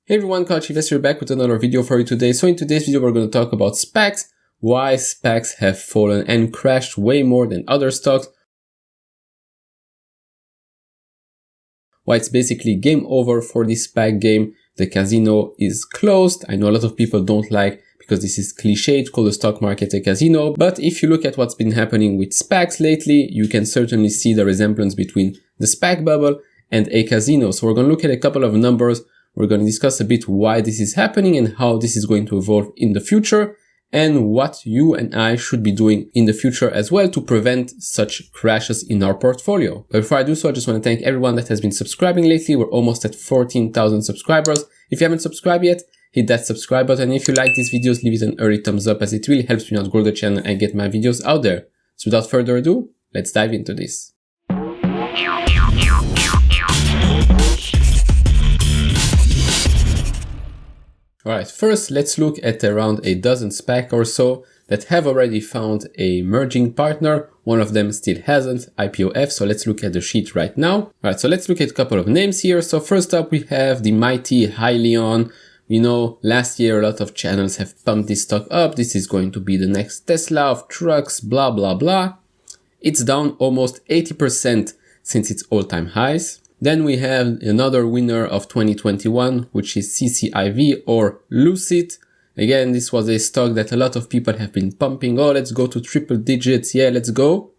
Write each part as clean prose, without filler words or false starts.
Hey everyone, Coach Investor back with another video for you today. So in today's video, we're going to talk about SPACs, why SPACs have fallen and crashed way more than other stocks, why it's basically game over for this SPAC game. The casino is closed. I know a lot of people don't like, because this is cliche to call the stock market a casino, but if you look at what's been happening with SPACs lately, you can certainly see the resemblance between the SPAC bubble and a casino. So we're going to look at a couple of numbers. We're going to discuss a bit why this is happening and how this is going to evolve in the future, and what you and I should be doing in the future as well to prevent such crashes in our portfolio. But before I do so, I just want to thank everyone that has been subscribing lately. We're almost at 14,000 subscribers. If you haven't subscribed yet, hit that subscribe button. If you like these videos, leave it an early thumbs up, as it really helps me out grow the channel and get my videos out there. So without further ado, let's dive into this. Alright, first let's look at around a dozen SPAC or so that have already found a merging partner. One of them still hasn't, IPOF, so let's look at the sheet right now. Alright, so let's look at a couple of names here. So first up we have the mighty HYLN. You know, last year a lot of channels have pumped this stock up. This is going to be the next Tesla of trucks, blah blah blah. It's down almost 80% since its all-time highs. Then we have another winner of 2021, which is CCIV or Lucid. Again, this was a stock that a lot of people have been pumping. Oh, let's go to triple digits. Yeah, let's go.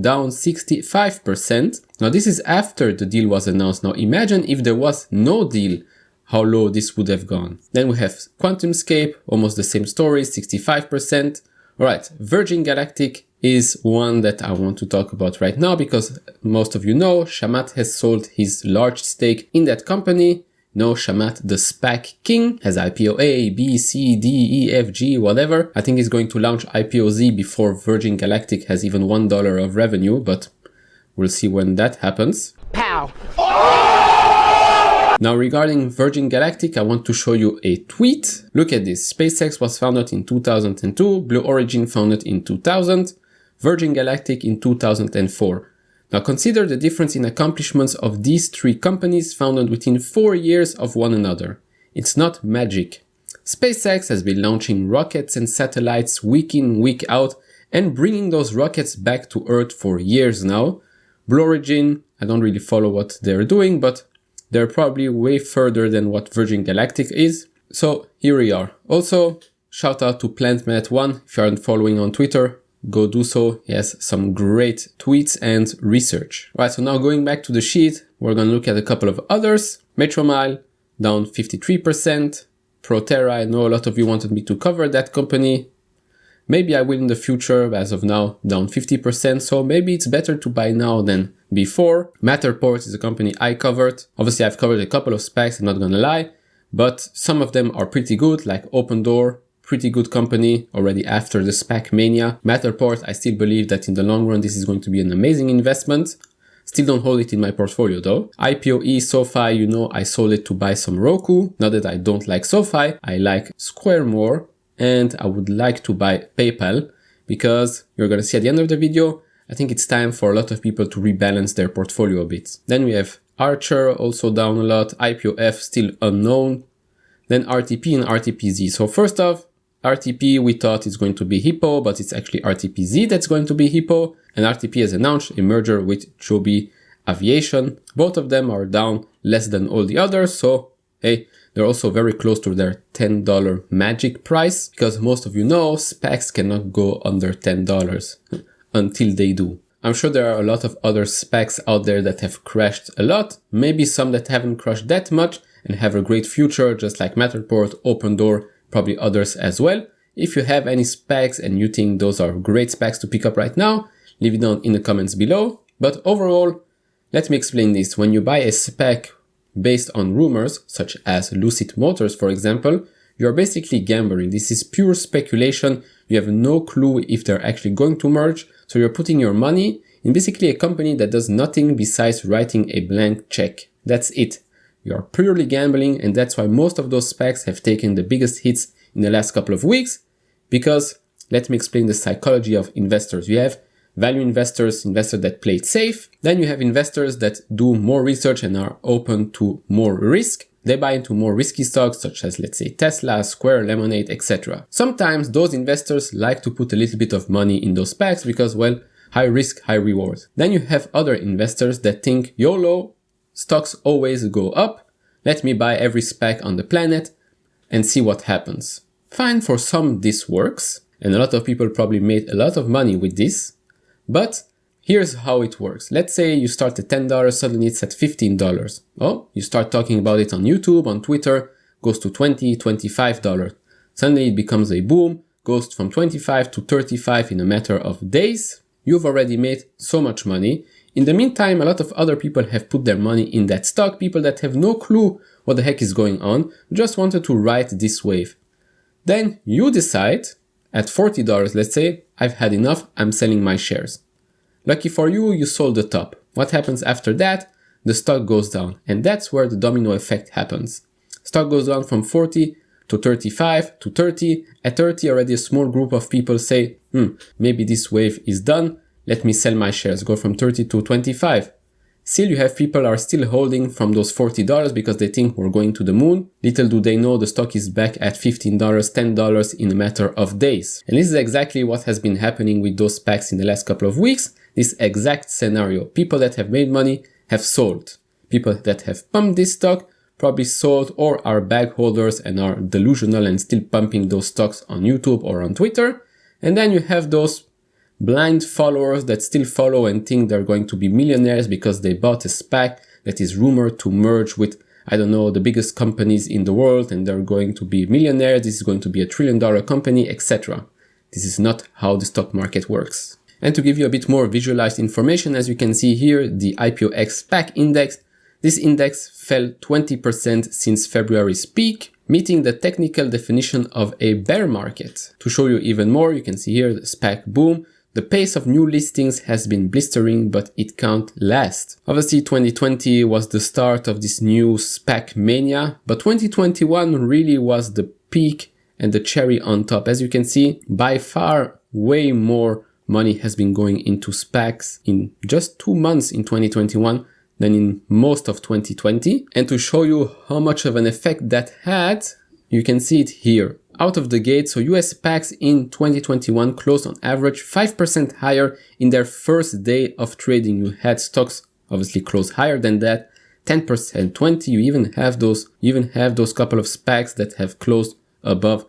Down 65%. Now, this is after the deal was announced. Now, imagine if there was no deal, how low this would have gone. Then we have QuantumScape, almost the same story, 65%. All right, Virgin Galactic is one that I want to talk about right now, because most of you know Chamath has sold his large stake in that company. No, Chamath, the SPAC king, has IPO A, B, C, D, E, F, G, whatever. I think he's going to launch IPO Z before Virgin Galactic has even $1 of revenue, but we'll see when that happens. Pow! Now, regarding Virgin Galactic, I want to show you a tweet. Look at this. SpaceX was founded in 2002, Blue Origin founded in 2000, Virgin Galactic in 2004. Now consider the difference in accomplishments of these three companies founded within 4 years of one another. It's not magic. SpaceX has been launching rockets and satellites week in, week out, and bringing those rockets back to Earth for years now. Blue Origin, I don't really follow what they're doing, but they're probably way further than what Virgin Galactic is. So here we are. Also, shout out to PlantMath1. If you aren't following on Twitter, go do so. He has some great tweets and research. Right, so now going back to the sheet, we're going to look at a couple of others. Metromile, down 53%. Proterra, I know a lot of you wanted me to cover that company. Maybe I will in the future, but as of now, down 50%. So maybe it's better to buy now than before. Matterport is a company I covered. Obviously, I've covered a couple of SPACs, I'm not going to lie, but some of them are pretty good, like Open Door. Pretty good company already after the SPAC mania. Matterport, I still believe that in the long run, this is going to be an amazing investment. Still don't hold it in my portfolio though. IPOE, SoFi, you know, I sold it to buy some Roku. Not that I don't like SoFi, I like Square more, and I would like to buy PayPal, because you're going to see at the end of the video, I think it's time for a lot of people to rebalance their portfolio a bit. Then we have Archer, also down a lot. IPOF, still unknown. Then RTP and RTPZ. So first off, RTP, we thought it's going to be Hippo, but it's actually RTPZ that's going to be Hippo. And RTP has announced a merger with Joby Aviation. Both of them are down less than all the others. So, hey, they're also very close to their $10 magic price, because most of you know SPACs cannot go under $10 until they do. I'm sure there are a lot of other SPACs out there that have crashed a lot. Maybe some that haven't crashed that much and have a great future, just like Matterport, Open Door, probably others as well. If you have any SPACs and you think those are great SPACs to pick up right now, leave it down in the comments below. But overall, let me explain this. When you buy a SPAC based on rumors, such as Lucid Motors, for example, you're basically gambling. This is pure speculation. You have no clue if they're actually going to merge. So you're putting your money in basically a company that does nothing besides writing a blank check. That's it. You're purely gambling, and that's why most of those SPACs have taken the biggest hits in the last couple of weeks, because let me explain the psychology of investors. You have value investors, investors that play it safe. Then you have investors that do more research and are open to more risk. they buy into more risky stocks such as, let's say, Tesla, Square, Lemonade, etc. Sometimes those investors like to put a little bit of money in those SPACs because, well, high risk, high reward. Then you have other investors that think, YOLO, stocks always go up, let me buy every SPAC on the planet and see what happens. Fine, for some this works, and a lot of people probably made a lot of money with this, but here's how it works. Let's say you start at $10, suddenly it's at $15. Oh, you start talking about it on YouTube, on Twitter, goes to $20, $25. Suddenly it becomes a boom, goes from 25 to 35 in a matter of days. You've already made so much money. In the meantime, a lot of other people have put their money in that stock, people that have no clue what the heck is going on, just wanted to ride this wave. Then you decide, at $40, let's say, I've had enough, I'm selling my shares. Lucky for you, you sold the top. What happens after that? The stock goes down, and that's where the domino effect happens. Stock goes down from 40 to 35 to 30. At 30, already a small group of people say, maybe this wave is done. Let me sell my shares, go from 30 to 25. Still, you have people are still holding from those $40 because they think we're going to the moon. Little do they know the stock is back at $15, $10 in a matter of days. And this is exactly what has been happening with those SPACs in the last couple of weeks. This exact scenario. People that have made money have sold. People that have pumped this stock probably sold or are bag holders and are delusional and still pumping those stocks on YouTube or on Twitter. And then you have those blind followers that still follow and think they're going to be millionaires because they bought a SPAC that is rumored to merge with, I don't know, the biggest companies in the world and they're going to be millionaires. This is going to be $1 trillion company, etc. This is not how the stock market works. And to give you a bit more visualized information, as you can see here, the IPOX SPAC index, this index fell 20% since February's peak, meeting the technical definition of a bear market. To show you even more, you can see here the SPAC boom. The pace of new listings has been blistering, but it can't last. Obviously, 2020 was the start of this new SPAC mania, but 2021 really was the peak and the cherry on top. As you can see, by far, way more money has been going into SPACs in just 2 months in 2021 than in most of 2020. And to show you how much of an effect that had, you can see it here. Out of the gate, so US SPACs in 2021 closed on average 5% higher in their first day of trading. You had stocks obviously close higher than that, 10%, 20%. You even have those couple of SPACs that have closed above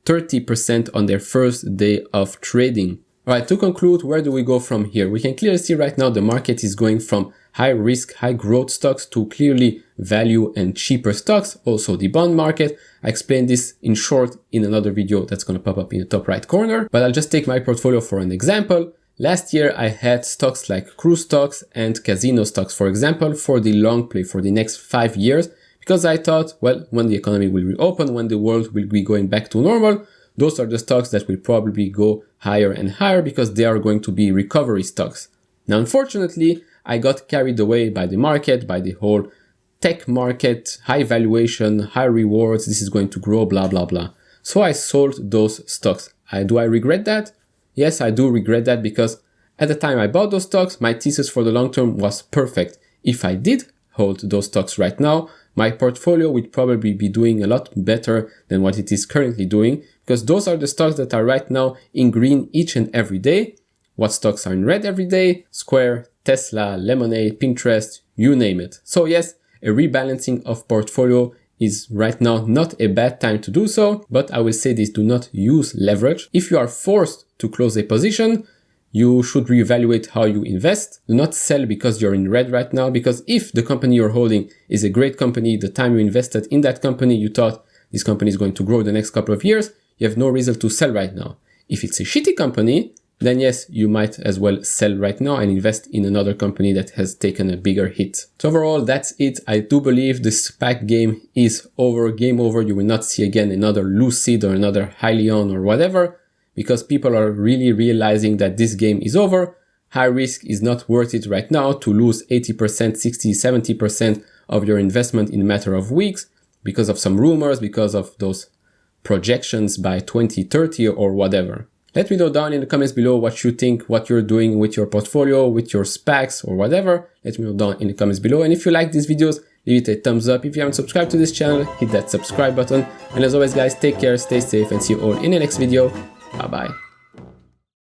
30% on their first day of trading. All right, to conclude, where do we go from here? We can clearly see right now the market is going from high risk, high growth stocks to clearly value and cheaper stocks. Also the bond market. I explained this in short in another video that's going to pop up in the top right corner, but I'll just take my portfolio for an example. Last year, I had stocks like cruise stocks and casino stocks, for example, for the long play for the next 5 years, because I thought, well, when the economy will reopen, when the world will be going back to normal, those are the stocks that will probably go higher and higher because they are going to be recovery stocks. Now, unfortunately, I got carried away by the market, by the whole tech market, high valuation, high rewards, this is going to grow, blah, blah, blah. So I sold those stocks. Do I regret that? Yes, I do regret that because at the time I bought those stocks, my thesis for the long term was perfect. If I did hold those stocks right now, my portfolio would probably be doing a lot better than what it is currently doing, because those are the stocks that are right now in green each and every day. What stocks are in red every day? Square, Tesla, Lemonade, Pinterest, you name it. So yes, a rebalancing of portfolio is right now not a bad time to do so, but I will say this, do not use leverage. If you are forced to close a position, you should reevaluate how you invest. Do not sell because you're in red right now, because if the company you're holding is a great company, the time you invested in that company, you thought this company is going to grow the next couple of years, you have no reason to sell right now. If it's a shitty company, then yes, you might as well sell right now and invest in another company that has taken a bigger hit. So overall, that's it. I do believe the SPAC game is over, game over. You will not see again another Lucid or another HYLN or whatever, because people are really realizing that this game is over. High risk is not worth it right now to lose 80%, 60, 70% of your investment in a matter of weeks because of some rumors, because of those projections by 2030 or whatever. Let me know down in the comments below what you think, what you're doing with your portfolio, with your SPACs or whatever. Let me know down in the comments below. And if you like these videos, leave it a thumbs up. If you haven't subscribed to this channel, hit that subscribe button. And as always guys, take care, stay safe, and see you all in the next video. Bye bye.